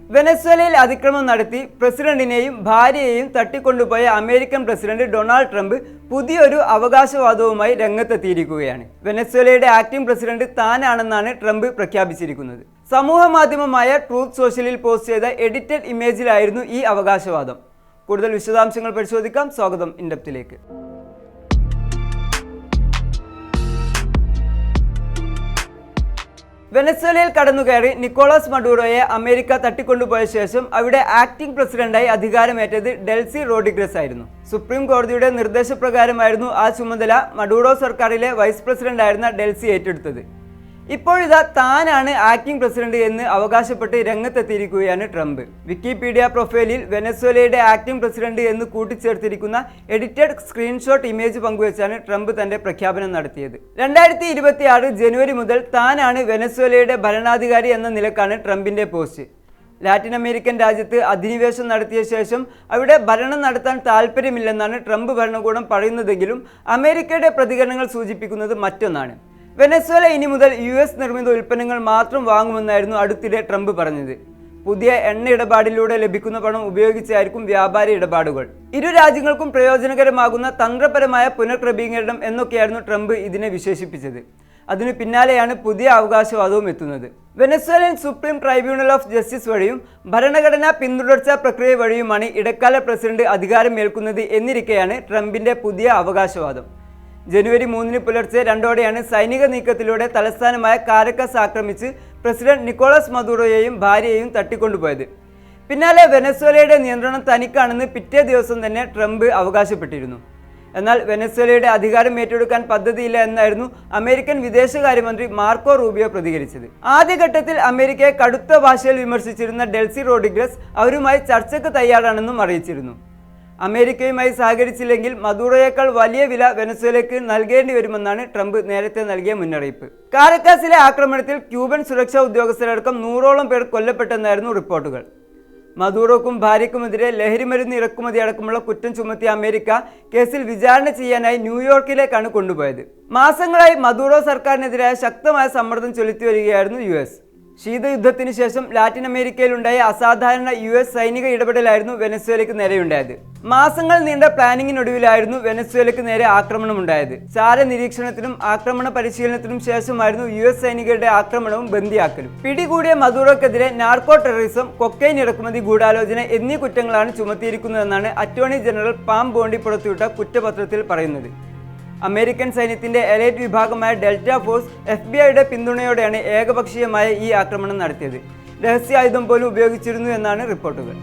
വെനസ്വേലയിൽ അതിക്രമം നടത്തി പ്രസിഡന്റിനെയും ഭാര്യയെയും തട്ടിക്കൊണ്ടുപോയ അമേരിക്കൻ പ്രസിഡന്റ് ഡൊണാൾഡ് ട്രംപ് പുതിയൊരു അവകാശവാദവുമായി രംഗത്തെത്തിയിരിക്കുകയാണ്. വെനസ്വേലയുടെ ആക്ടിംഗ് പ്രസിഡന്റ് താനാണെന്നാണ് ട്രംപ് പ്രഖ്യാപിച്ചിരിക്കുന്നത്. സമൂഹ മാധ്യമമായ ട്രൂത്ത് സോഷ്യലിൽ പോസ്റ്റ് ചെയ്ത എഡിറ്റഡ് ഇമേജിലായിരുന്നു ഈ അവകാശവാദം. കൂടുതൽ വിശദാംശങ്ങൾ പരിശോധിക്കാം. സ്വാഗതം ഇൻഡെപ്തിലേക്ക്. വെനസ്വേലയിൽ കടന്നുകയറി നിക്കോളാസ് മഡൂറോയെ അമേരിക്ക തട്ടിക്കൊണ്ടുപോയ ശേഷം അവിടെ ആക്ടിംഗ് പ്രസിഡന്റായി അധികാരമേറ്റത് ഡെൽസി റോഡ്രിഗസ് ആയിരുന്നു. സുപ്രീം കോടതിയുടെ നിർദ്ദേശപ്രകാരമായിരുന്നു ആ ചുമതല മഡൂറോ സർക്കാരിലെ വൈസ് പ്രസിഡന്റായിരുന്ന ഡെൽസി ഏറ്റെടുത്തത്. ഇപ്പോഴിതാ താനാണ് ആക്ടിംഗ് പ്രസിഡന്റ് എന്ന് അവകാശപ്പെട്ട് രംഗത്തെത്തിയിരിക്കുകയാണ് ട്രംപ്. വിക്കിപീഡിയ പ്രൊഫൈലിൽ വെനസ്വേലയുടെ ആക്ടിംഗ് പ്രസിഡന്റ് എന്ന് കൂട്ടിച്ചേർത്തിരിക്കുന്ന എഡിറ്റഡ് സ്ക്രീൻഷോട്ട് ഇമേജ് പങ്കുവച്ചാണ് ട്രംപ് തന്റെ പ്രഖ്യാപനം നടത്തിയത്. 2026 ജനുവരി മുതൽ താനാണ് വെനസ്വേലയുടെ ഭരണാധികാരി എന്ന നിലക്കാണ് ട്രംപിന്റെ പോസ്റ്റ്. ലാറ്റിൻ അമേരിക്കൻ രാജ്യത്ത് അധിനിവേശം നടത്തിയ ശേഷം അവിടെ ഭരണം നടത്താൻ താല്പര്യമില്ലെന്നാണ് ട്രംപ് ഭരണകൂടം പറയുന്നതെങ്കിലും അമേരിക്കയുടെ പ്രതികരണങ്ങൾ സൂചിപ്പിക്കുന്നത് മറ്റൊന്നാണ്. വെനസ്വേല ഇനി മുതൽ US നിർമ്മിത ഉൽപ്പന്നങ്ങൾ മാത്രം വാങ്ങുമെന്നായിരുന്നു അടുത്തിടെ ട്രംപ് പറഞ്ഞത്. പുതിയ എണ്ണ ഇടപാടിലൂടെ ലഭിക്കുന്ന പണം ഉപയോഗിച്ചായിരിക്കും വ്യാപാര ഇടപാടുകൾ. ഇരു രാജ്യങ്ങൾക്കും പ്രയോജനകരമാകുന്ന തന്ത്രപരമായ പുനഃക്രമീകരണം എന്നൊക്കെയായിരുന്നു ട്രംപ് ഇതിനെ വിശേഷിപ്പിച്ചത്. അതിനു പിന്നാലെയാണ് പുതിയ അവകാശവാദവും എത്തുന്നത്. Venezuelan supreme tribunal of justice വഴിയും ഭരണഘടനാ പിന്തുടർച്ചാ പ്രക്രിയ വഴിയുമാണ് ഇടക്കാല പ്രസിഡന്റ് അധികാരമേൽക്കുന്നത് എന്നിരിക്കെയാണ് ട്രംപിന്റെ പുതിയ അവകാശവാദം. ജനുവരി 3 പുലർച്ചെ 2 സൈനിക നീക്കത്തിലൂടെ തലസ്ഥാനമായ കാരക്കസ് ആക്രമിച്ച് പ്രസിഡന്റ് നിക്കോളാസ് മദൂറോയെയും ഭാര്യയെയും തട്ടിക്കൊണ്ടുപോയത്. പിന്നാലെ വെനസ്വേലയുടെ നിയന്ത്രണം തനിക്കാണെന്ന് പിറ്റേ ദിവസം തന്നെ ട്രംപ് അവകാശപ്പെട്ടിരുന്നു. എന്നാൽ വെനസ്വേലയുടെ അധികാരം ഏറ്റെടുക്കാൻ പദ്ധതിയില്ല എന്നായിരുന്നു അമേരിക്കൻ വിദേശകാര്യമന്ത്രി മാർക്കോ റൂബിയോ പ്രതികരിച്ചത്. ആദ്യഘട്ടത്തിൽ അമേരിക്കയെ കടുത്ത ഭാഷയിൽ വിമർശിച്ചിരുന്ന ഡെൽസി റോഡ്രിഗസ് അവരുമായി ചർച്ചയ്ക്ക് തയ്യാറാണെന്നും അറിയിച്ചിരുന്നു. അമേരിക്കയുമായി സഹകരിച്ചില്ലെങ്കിൽ മദൂറോയേക്കാൾ വലിയ വില വെനസ്വേലയ്ക്ക് നൽകേണ്ടി വരുമെന്നാണ് ട്രംപ് നേരത്തെ നൽകിയ മുന്നറിയിപ്പ്. കാരക്കാസിലെ ആക്രമണത്തിൽ ക്യൂബൻ സുരക്ഷാ ഉദ്യോഗസ്ഥരടക്കം 100ഓളം പേർ കൊല്ലപ്പെട്ടെന്നായിരുന്നു റിപ്പോർട്ടുകൾ. മദൂറോക്കും ഭാര്യയ്ക്കുമെതിരെ ലഹരിമരുന്ന് ഇറക്കുമതി അടക്കമുള്ള കുറ്റം ചുമത്തിയ അമേരിക്ക കേസിൽ വിചാരണ ചെയ്യാനായി ന്യൂയോർക്കിലേക്കാണ് കൊണ്ടുപോയത്. മാസങ്ങളായി മദൂറോ സർക്കാരിനെതിരായ ശക്തമായ സമ്മർദ്ദം ചെലുത്തി വരികയായിരുന്നു US. ശീതയുദ്ധത്തിന് ശേഷം ലാറ്റിൻ അമേരിക്കയിലുണ്ടായ അസാധാരണ US സൈനിക ഇടപെടലായിരുന്നു വെനസ്വേലയ്ക്ക് നേരെയുണ്ടായത്. മാസങ്ങൾ നീണ്ട പ്ലാനിങ്ങിനൊടുവിലായിരുന്നു വെനസ്വേലയ്ക്ക് നേരെ ആക്രമണമുണ്ടായത്. ചാര നിരീക്ഷണത്തിനും ആക്രമണ പരിശീലനത്തിനും ശേഷമായിരുന്നു US സൈനികരുടെ ആക്രമണവും ബന്ദിയാക്കലും. പിടികൂടിയ മദൂറോക്കെതിരെ നാർക്കോ ടെററിസം, കൊക്കൈൻ ഇറക്കുമതി ഗൂഢാലോചന എന്നീ കുറ്റങ്ങളാണ് ചുമത്തിയിരിക്കുന്നതെന്നാണ് അറ്റോർണി ജനറൽ പാം ബോണ്ടി പുറത്തുവിട്ട കുറ്റപത്രത്തിൽ പറയുന്നത്. അമേരിക്കൻ സൈന്യത്തിന്റെ എലൈറ്റ് വിഭാഗമായ ഡെൽറ്റ ഫോഴ്സ് FBI പിന്തുണയോടെയാണ് ഏകപക്ഷീയമായ ഈ ആക്രമണം നടത്തിയത്. രഹസ്യായുധം പോലും ഉപയോഗിച്ചിരുന്നു എന്നാണ് റിപ്പോർട്ടുകൾ.